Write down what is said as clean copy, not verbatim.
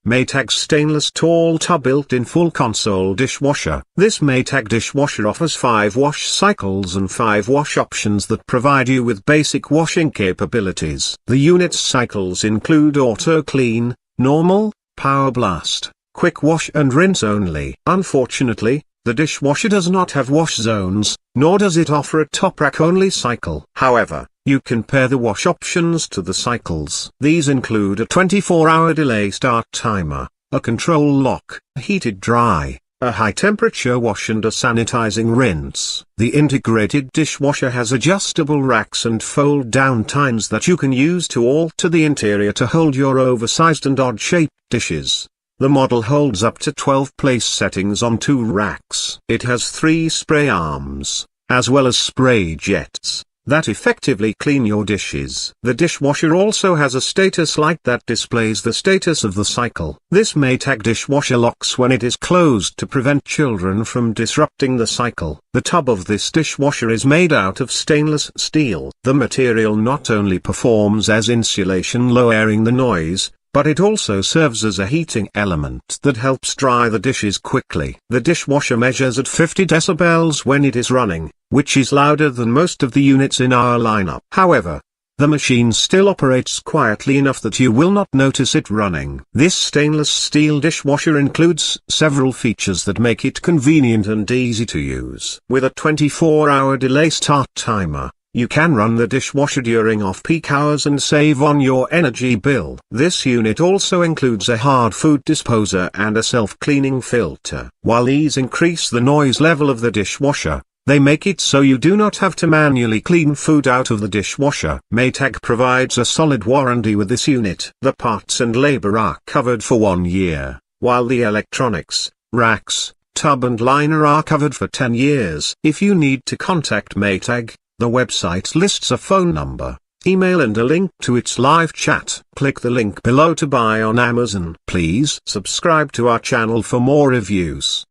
Maytag stainless tall tub built-in full console dishwasher. This Maytag dishwasher offers 5 wash cycles and 5 wash options that provide you with basic washing capabilities. The unit's cycles include auto clean, normal, PowerBlast, quick wash and rinse only. Unfortunately, the dishwasher does not have wash zones, nor does it offer a top rack only cycle. However, you can pair the wash options to the cycles. These include a 24-hour delay start timer, a control lock, a heated dry, a high-temperature wash and a sanitizing rinse. The integrated dishwasher has adjustable racks and fold-down tines that you can use to alter the interior to hold your oversized and odd-shaped dishes. The model holds up to 12 place settings on 2 racks. It has 3 spray arms, as well as spray jets, that effectively clean your dishes. The dishwasher also has a status light that displays the status of the cycle. This Maytag dishwasher locks when it is closed to prevent children from disrupting the cycle. The tub of this dishwasher is made out of stainless steel. The material not only performs as insulation lowering the noise, but it also serves as a heating element that helps dry the dishes quickly. The dishwasher measures at 50 decibels when it is running, which is louder than most of the units in our lineup. However, the machine still operates quietly enough that you will not notice it running. This stainless steel dishwasher includes several features that make it convenient and easy to use. With a 24-hour delay start timer, you can run the dishwasher during off-peak hours and save on your energy bill. This unit also includes a hard food disposer and a self-cleaning filter. While these increase the noise level of the dishwasher, they make it so you do not have to manually clean food out of the dishwasher. Maytag provides a solid warranty with this unit. The parts and labor are covered for 1 year, while the electronics, racks, tub and liner are covered for 10 years. If you need to contact Maytag, the website lists a phone number, email and a link to its live chat. Click the link below to buy on Amazon. Please subscribe to our channel for more reviews.